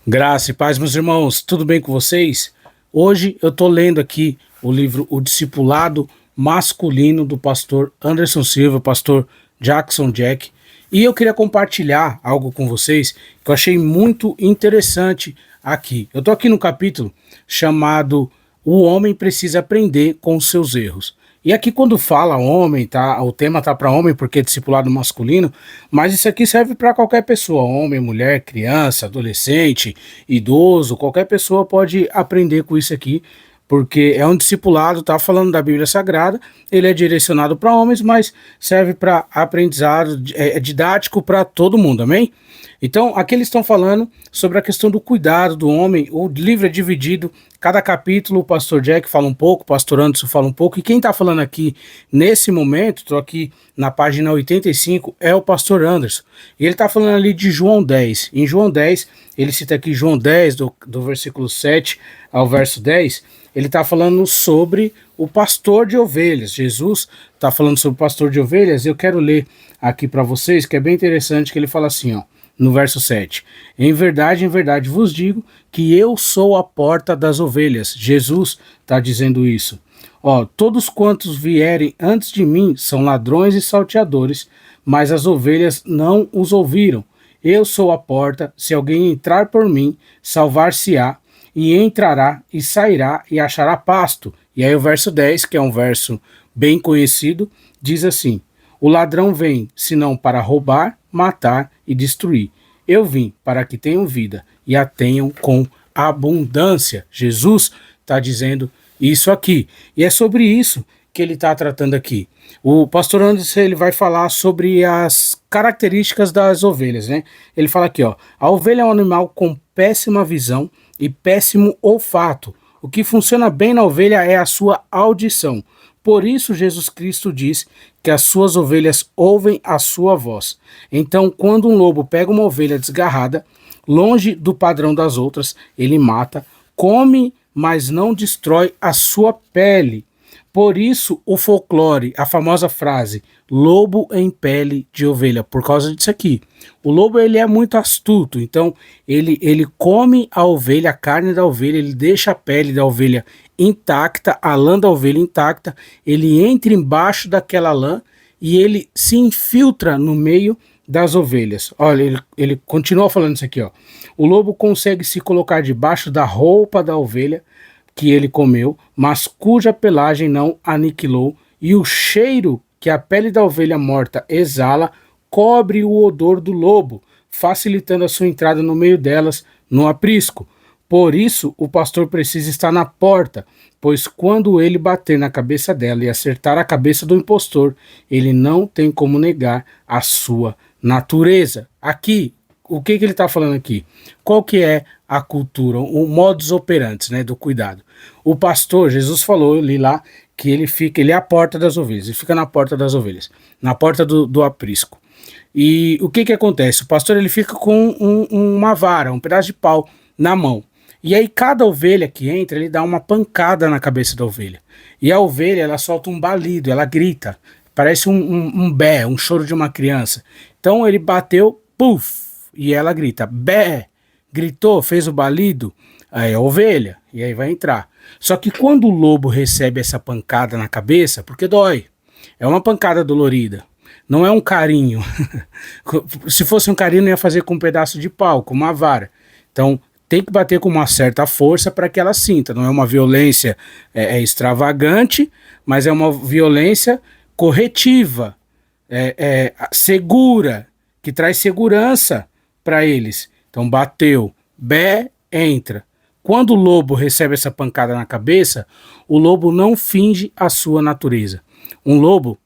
Graça e paz, meus irmãos, tudo bem com vocês? Hoje eu estou lendo aqui o livro O Discipulado Masculino do pastor Anderson Silva, pastor Jackson Jack, e eu queria compartilhar algo com vocês que eu achei muito interessante aqui. Eu estou aqui no capítulo chamado O Homem Precisa Aprender com os Seus Erros. E aqui quando fala homem, tá? O tema tá para homem porque é discipulado masculino, mas isso aqui serve para qualquer pessoa, homem, mulher, criança, adolescente, idoso, qualquer pessoa pode aprender com isso aqui, porque é um discipulado, tá falando da Bíblia Sagrada, ele é direcionado para homens, mas serve para aprendizado, é didático para todo mundo, amém? Então, aqui eles estão falando sobre a questão do cuidado do homem. O livro é dividido, cada capítulo o pastor Jack fala um pouco, o pastor Anderson fala um pouco, e quem está falando aqui nesse momento, estou aqui na página 85, é o pastor Anderson. E ele está falando ali de João 10. Em João 10, ele cita aqui João 10, do versículo 7 ao verso 10, ele está falando sobre o pastor de ovelhas. Jesus está falando sobre o pastor de ovelhas, eu quero ler aqui para vocês, que é bem interessante, que ele fala assim, ó, no verso 7. Em verdade vos digo que eu sou a porta das ovelhas. Jesus está dizendo isso. Ó, todos quantos vierem antes de mim são ladrões e salteadores, mas as ovelhas não os ouviram. Eu sou a porta, se alguém entrar por mim, salvar-se-á, e entrará e sairá e achará pasto. E aí o verso 10, que é um verso bem conhecido, diz assim: o ladrão vem, senão para roubar, matar e destruir. Eu vim para que tenham vida e a tenham com abundância. Jesus está dizendo isso aqui. E é sobre isso que ele está tratando aqui. O pastor Anderson, ele vai falar sobre as características das ovelhas, né? Ele fala aqui, ó, a ovelha é um animal com péssima visão e péssimo olfato. O que funciona bem na ovelha é a sua audição. Por isso Jesus Cristo diz que as suas ovelhas ouvem a sua voz. Então, quando um lobo pega uma ovelha desgarrada, longe do padrão das outras, ele mata, come, mas não destrói a sua pele. Por isso, o folclore, a famosa frase, lobo em pele de ovelha, por causa disso aqui. O lobo, ele é muito astuto, então ele come a ovelha, a carne da ovelha, ele deixa a pele da ovelha intacta, a lã da ovelha intacta, ele entra embaixo daquela lã e ele se infiltra no meio das ovelhas. Olha, ele continua falando isso aqui, ó. O lobo consegue se colocar debaixo da roupa da ovelha que ele comeu, mas cuja pelagem não aniquilou, e o cheiro que a pele da ovelha morta exala cobre o odor do lobo, facilitando a sua entrada no meio delas no aprisco. Por isso, o pastor precisa estar na porta, pois quando ele bater na cabeça dela e acertar a cabeça do impostor, ele não tem como negar a sua natureza. Aqui, o que ele está falando aqui? Qual que é a cultura, o modus operandi, né, do cuidado? O pastor, Jesus falou ali lá, que ele é a porta das ovelhas, ele fica na porta das ovelhas, na porta do aprisco. E o que acontece? O pastor, ele fica com uma vara, um pedaço de pau na mão. E aí cada ovelha que entra, ele dá uma pancada na cabeça da ovelha. E a ovelha, ela solta um balido, ela grita, parece um bé, um choro de uma criança. Então ele bateu, puf, e ela grita, bé, gritou, fez o balido, aí é a ovelha, e aí vai entrar. Só que quando o lobo recebe essa pancada na cabeça, porque dói, é uma pancada dolorida, não é um carinho. Se fosse um carinho, não ia fazer com um pedaço de pau, com uma vara. Então tem que bater com uma certa força para que ela sinta. Não é uma violência extravagante, mas é uma violência corretiva, segura, que traz segurança para eles. Então bateu, bé, entra. Quando o lobo recebe essa pancada na cabeça, o lobo não finge a sua natureza. Um lobo,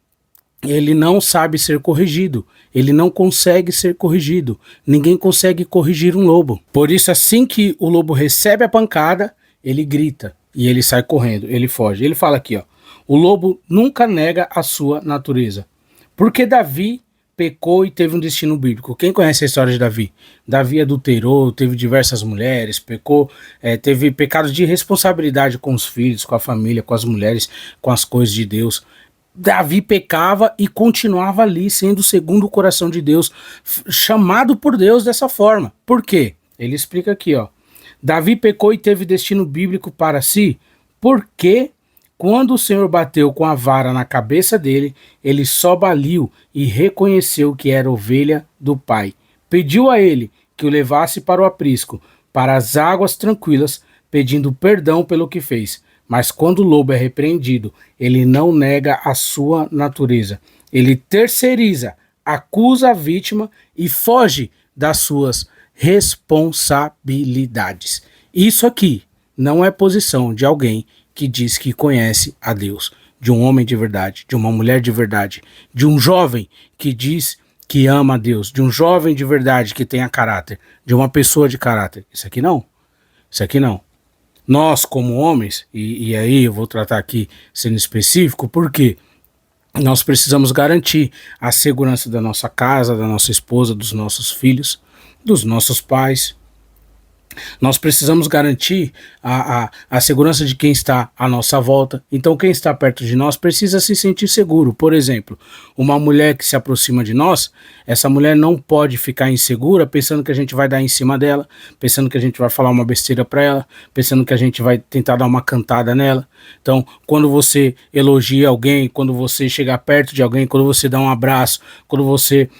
ele não sabe ser corrigido, ele não consegue ser corrigido, ninguém consegue corrigir um lobo. Por isso, assim que o lobo recebe a pancada, ele grita e ele sai correndo, ele foge. Ele fala aqui, ó, o lobo nunca nega a sua natureza. Porque Davi pecou e teve um destino bíblico. Quem conhece a história de Davi? Davi adulterou, teve diversas mulheres, pecou, teve pecado de responsabilidade com os filhos, com a família, com as mulheres, com as coisas de Deus. Davi pecava e continuava ali, sendo segundo o coração de Deus, chamado por Deus dessa forma. Por quê? Ele explica aqui, ó. Davi pecou e teve destino bíblico para si, porque quando o Senhor bateu com a vara na cabeça dele, ele só baliu e reconheceu que era ovelha do Pai. Pediu a ele que o levasse para o aprisco, para as águas tranquilas, pedindo perdão pelo que fez. Mas quando o lobo é repreendido, ele não nega a sua natureza. Ele terceiriza, acusa a vítima e foge das suas responsabilidades. Isso aqui não é posição de alguém que diz que conhece a Deus, de um homem de verdade, de uma mulher de verdade, de um jovem que diz que ama a Deus, de um jovem de verdade que tenha caráter, de uma pessoa de caráter. Isso aqui não. Isso aqui não. Nós, como homens, e aí eu vou tratar aqui sendo específico, porque nós precisamos garantir a segurança da nossa casa, da nossa esposa, dos nossos filhos, dos nossos pais. Nós precisamos garantir a segurança de quem está à nossa volta. Então, quem está perto de nós precisa se sentir seguro. Por exemplo, uma mulher que se aproxima de nós, essa mulher não pode ficar insegura pensando que a gente vai dar em cima dela, pensando que a gente vai falar uma besteira para ela, pensando que a gente vai tentar dar uma cantada nela. Então, quando você elogia alguém, quando você chega perto de alguém, quando você dá um abraço, quando você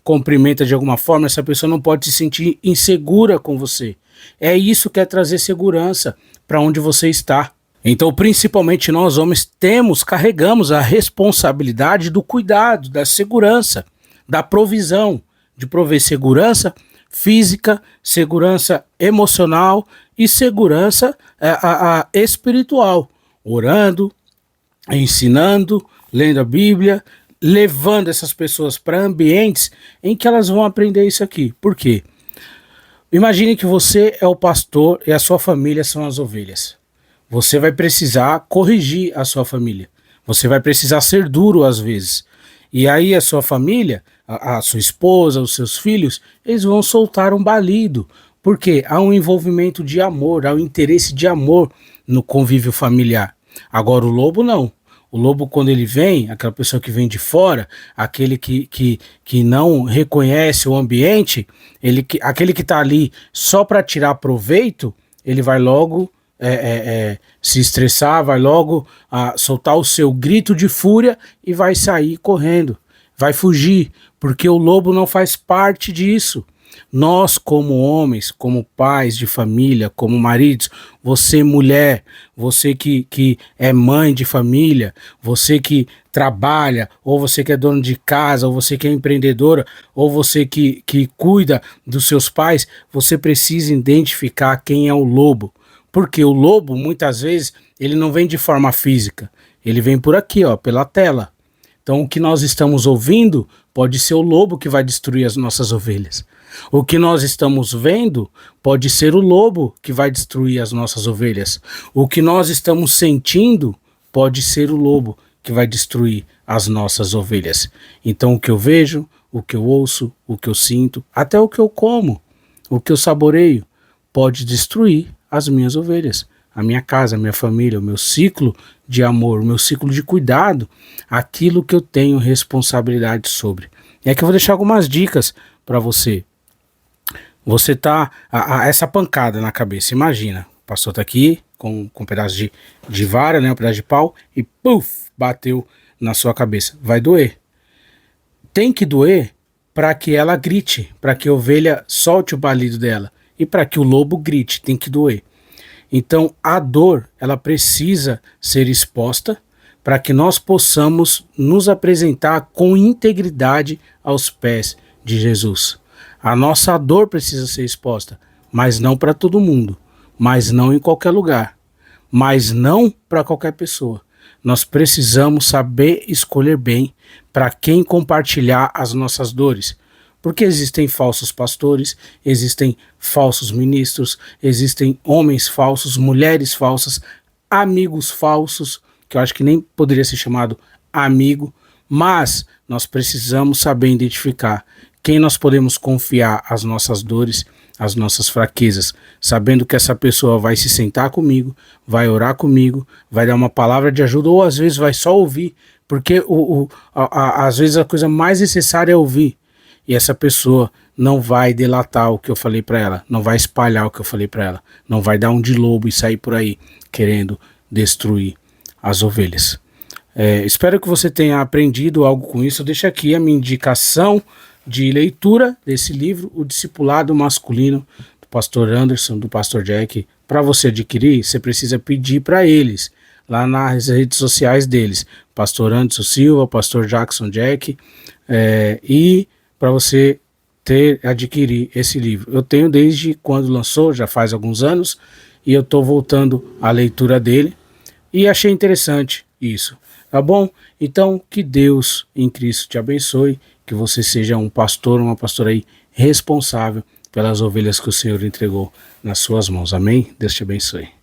cumprimenta de alguma forma, essa pessoa não pode se sentir insegura com você. É isso que é trazer segurança para onde você está. Então, principalmente nós homens carregamos a responsabilidade do cuidado, da segurança, da provisão, de prover segurança física, segurança emocional e segurança espiritual, orando, ensinando, lendo a Bíblia, levando essas pessoas para ambientes em que elas vão aprender isso aqui. Por quê? Imagine que você é o pastor e a sua família são as ovelhas. Você vai precisar corrigir a sua família. Você vai precisar ser duro às vezes. E aí a sua família, a sua esposa, os seus filhos, eles vão soltar um balido. Porque há um envolvimento de amor, há um interesse de amor no convívio familiar. Agora o lobo não. O lobo, quando ele vem, aquela pessoa que vem de fora, aquele que não reconhece o ambiente, aquele que está ali só para tirar proveito, ele vai logo se estressar, vai logo soltar o seu grito de fúria e vai sair correndo, vai fugir, porque o lobo não faz parte disso. Nós, como homens, como pais de família, como maridos, você mulher, você que é mãe de família, você que trabalha, ou você que é dono de casa, ou você que é empreendedora, ou você que cuida dos seus pais, você precisa identificar quem é o lobo. Porque o lobo, muitas vezes, ele não vem de forma física, ele vem por aqui, ó, pela tela. Então o que nós estamos ouvindo pode ser o lobo que vai destruir as nossas ovelhas. O que nós estamos vendo pode ser o lobo que vai destruir as nossas ovelhas. O que nós estamos sentindo pode ser o lobo que vai destruir as nossas ovelhas. Então o que eu vejo, o que eu ouço, o que eu sinto, até o que eu como, o que eu saboreio, pode destruir as minhas ovelhas, a minha casa, a minha família, o meu ciclo de amor, o meu ciclo de cuidado, aquilo que eu tenho responsabilidade sobre. E aqui eu vou deixar algumas dicas para você. Você tá essa pancada na cabeça, imagina, o pastor tá aqui com um pedaço de vara, né, um pedaço de pau e puf, bateu na sua cabeça, vai doer. Tem que doer para que ela grite, para que a ovelha solte o balido dela e para que o lobo grite, tem que doer. Então a dor, ela precisa ser exposta para que nós possamos nos apresentar com integridade aos pés de Jesus. A nossa dor precisa ser exposta, mas não para todo mundo, mas não em qualquer lugar, mas não para qualquer pessoa. Nós precisamos saber escolher bem para quem compartilhar as nossas dores, porque existem falsos pastores, existem falsos ministros, existem homens falsos, mulheres falsas, amigos falsos, que eu acho que nem poderia ser chamado amigo, mas nós precisamos saber identificar quem nós podemos confiar as nossas dores, as nossas fraquezas, sabendo que essa pessoa vai se sentar comigo, vai orar comigo, vai dar uma palavra de ajuda, ou às vezes vai só ouvir, porque às vezes a coisa mais necessária é ouvir. e essa pessoa não vai delatar o que eu falei para ela, não vai espalhar o que eu falei para ela, não vai dar um de lobo e sair por aí querendo destruir as ovelhas. Espero que você tenha aprendido algo com isso. Eu deixo aqui a minha indicação de leitura desse livro, O Discipulado Masculino, do pastor Anderson, do pastor Jack. Para você adquirir, você precisa pedir para eles, lá nas redes sociais deles, pastor Anderson Silva, pastor Jackson Jack, e para você adquirir esse livro. Eu tenho desde quando lançou, já faz alguns anos, e eu estou voltando à leitura dele, e achei interessante isso. Tá bom? Então, que Deus em Cristo te abençoe, que você seja um pastor, uma pastora aí responsável pelas ovelhas que o Senhor entregou nas suas mãos. Amém? Deus te abençoe.